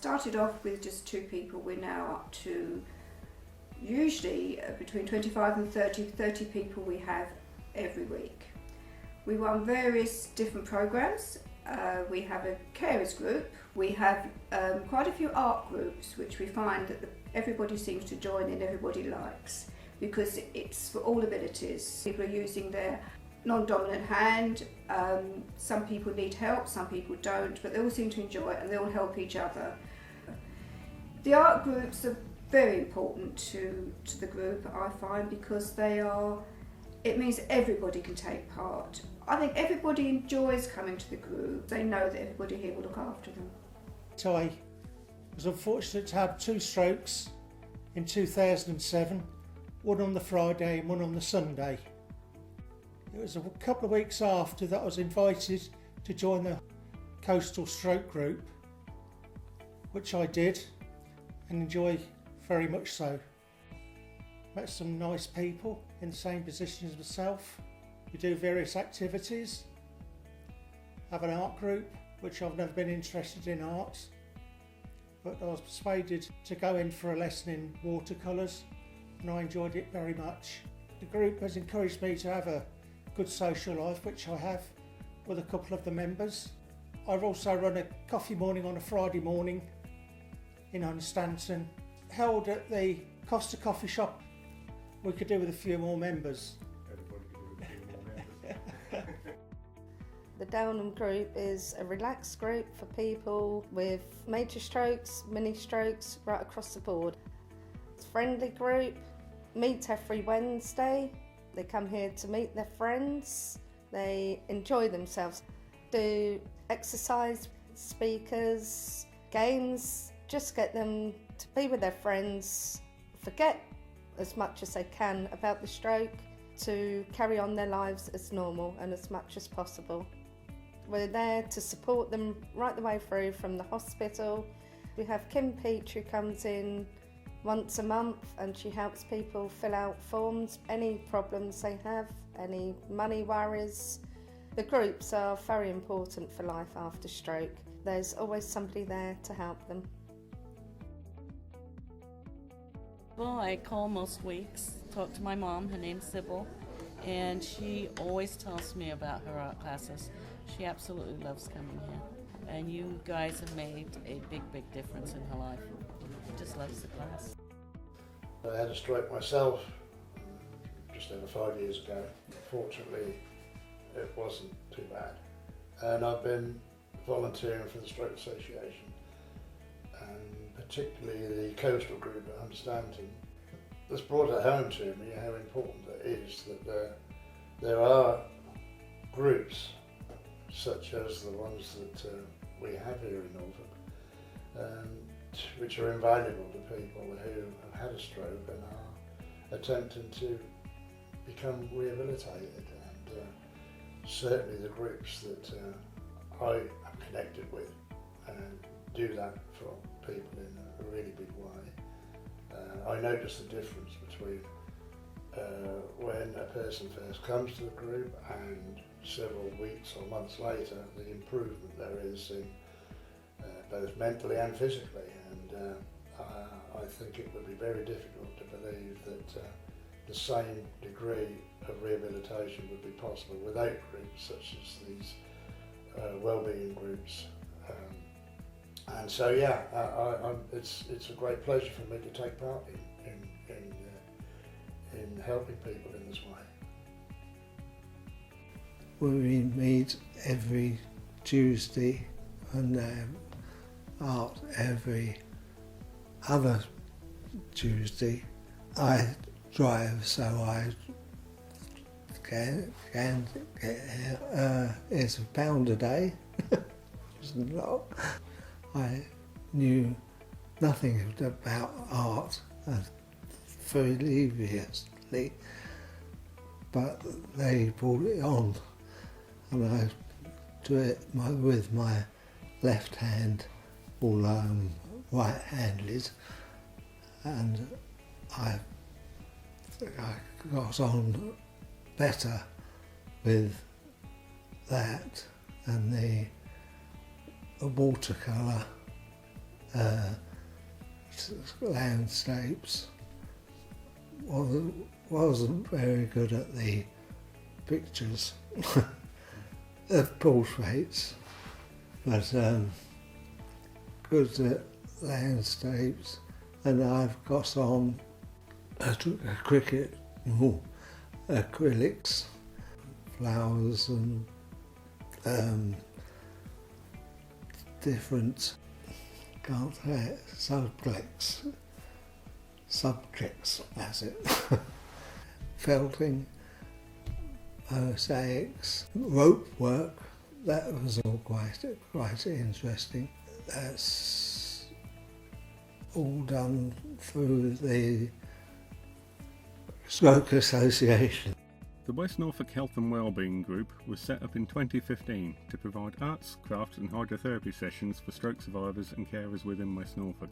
started off with just 2 people. We're now up to usually between 25 and 30 people we have every week. We run various different programs. We have a carers group. We have quite a few art groups, which we find that everybody seems to join in, everybody likes, because it's for all abilities. People are using their non-dominant hand. Some people need help, some people don't, but they all seem to enjoy it and they all help each other. The art groups are very important to the group, I find, because it means everybody can take part. I think everybody enjoys coming to the group. They know that everybody here will look after them. So I was unfortunate to have 2 strokes in 2007, one on the Friday and one on the Sunday. It was a couple of weeks after that I was invited to join the Coastal Stroke Group, which I did and enjoy very much so. Met some nice people in the same position as myself. We do various activities. Have an art group, which I've never been interested in art, but I was persuaded to go in for a lesson in watercolours and I enjoyed it very much. The group has encouraged me to have a good social life, which I have with a couple of the members. I've also run a coffee morning on a Friday morning in Hunstanton, held at the Costa Coffee Shop. We could do with a few more members. Everybody could do with a few more members. The Downham group is a relaxed group for people with major strokes, mini strokes, right across the board. It's a friendly group, meet every Wednesday. They come here to meet their friends. They enjoy themselves, do exercise, speakers, games, just get them to be with their friends, forget as much as they can about the stroke, to carry on their lives as normal and as much as possible. We're there to support them right the way through from the hospital. We have Kim Peach, who comes in once a month and she helps people fill out forms, any problems they have, any money worries. The groups are very important for life after stroke. There's always somebody there to help them. Well, I call most weeks, talk to my mom, her name's Sybil, and she always tells me about her art classes. She absolutely loves coming here. And you guys have made a big, big difference in her life. She just loves the class. I had a stroke myself just over 5 years ago. Fortunately, it wasn't too bad. And I've been volunteering for the Stroke Association, and particularly the coastal group at Hunstanton. This brought it home to me how important it is that there are groups such as the ones that we have here in Norfolk, which are invaluable to people who have had a stroke and are attempting to become rehabilitated. And certainly the groups that I am connected with do that for people in a really big way. I notice the difference between when a person first comes to the group and several weeks or months later, the improvement there is in both mentally and physically. And I think it would be very difficult to believe that the same degree of rehabilitation would be possible without groups such as these wellbeing groups. And so, yeah, it's a great pleasure for me to take part in helping people in this way. We meet every Tuesday and art every other Tuesday. I drive, so I can get here. It's £1 a day. It's a lot. I knew nothing about art previously, but they brought it on, and I do it with my left hand, although I'm right-handed, and I got on better with that and the watercolour landscapes. Wasn't very good at the pictures of portraits, but good at landscapes. And I've got on acrylics, flowers and different, can't say it, subjects, that's it. Felting, mosaics, rope work, that was all quite interesting. That's all done through the Stroke Association. The West Norfolk Health and Wellbeing Group was set up in 2015 to provide arts, crafts and hydrotherapy sessions for stroke survivors and carers within West Norfolk.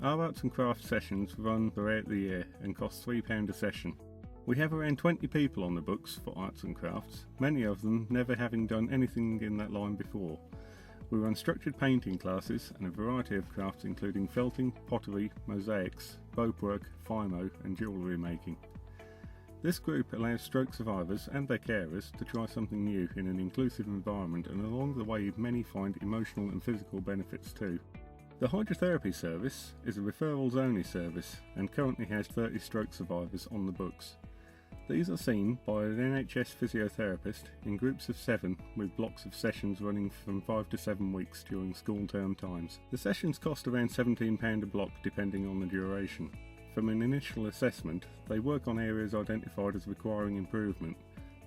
Our arts and crafts sessions run throughout the year and cost £3 a session. We have around 20 people on the books for arts and crafts, many of them never having done anything in that line before. We run structured painting classes and a variety of crafts including felting, pottery, mosaics, rope work, FIMO and jewellery making. This group allows stroke survivors and their carers to try something new in an inclusive environment, and along the way many find emotional and physical benefits too. The hydrotherapy service is a referrals only service and currently has 30 stroke survivors on the books. These are seen by an NHS physiotherapist in groups of 7 with blocks of sessions running from 5 to 7 weeks during school term times. The sessions cost around £17 a block depending on the duration. From an initial assessment, they work on areas identified as requiring improvement.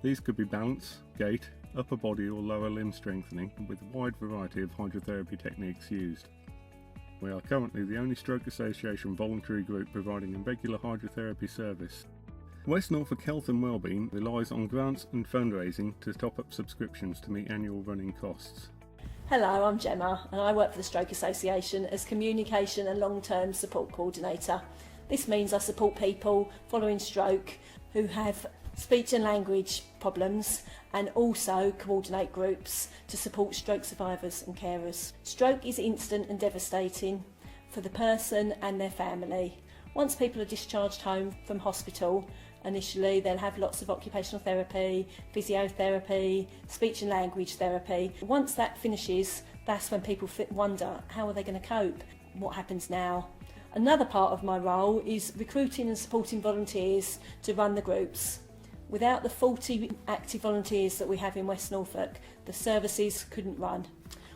These could be balance, gait, upper body or lower limb strengthening, with a wide variety of hydrotherapy techniques used. We are currently the only Stroke Association voluntary group providing a regular hydrotherapy service. West Norfolk Health and Wellbeing relies on grants and fundraising to top up subscriptions to meet annual running costs. Hello, I'm Gemma and I work for the Stroke Association as Communication and Long-Term Support Coordinator. This means I support people following stroke who have speech and language problems and also coordinate groups to support stroke survivors and carers. Stroke is instant and devastating for the person and their family. Once people are discharged home from hospital, initially they'll have lots of occupational therapy, physiotherapy, speech and language therapy. Once that finishes, that's when people wonder, how are they going to cope? What happens now? Another part of my role is recruiting and supporting volunteers to run the groups. Without the 40 active volunteers that we have in West Norfolk, the services couldn't run.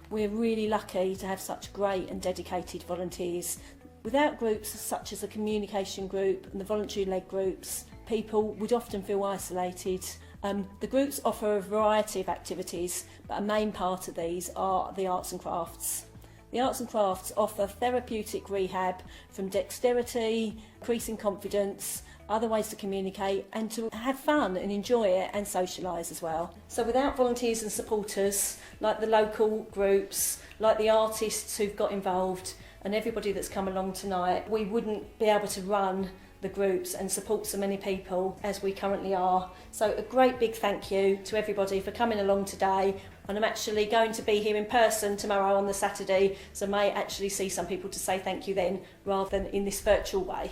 We're really lucky to have such great and dedicated volunteers. Without groups such as the communication group and the voluntary-led groups, people would often feel isolated. The groups offer a variety of activities, but a main part of these are the arts and crafts. The arts and crafts offer therapeutic rehab from dexterity, increasing confidence, other ways to communicate and to have fun and enjoy it and socialise as well. So without volunteers and supporters, like the local groups, like the artists who've got involved and everybody that's come along tonight, we wouldn't be able to run the groups and support so many people as we currently are. So a great big thank you to everybody for coming along today. And I'm actually going to be here in person tomorrow on the Saturday, so I may actually see some people to say thank you then rather than in this virtual way.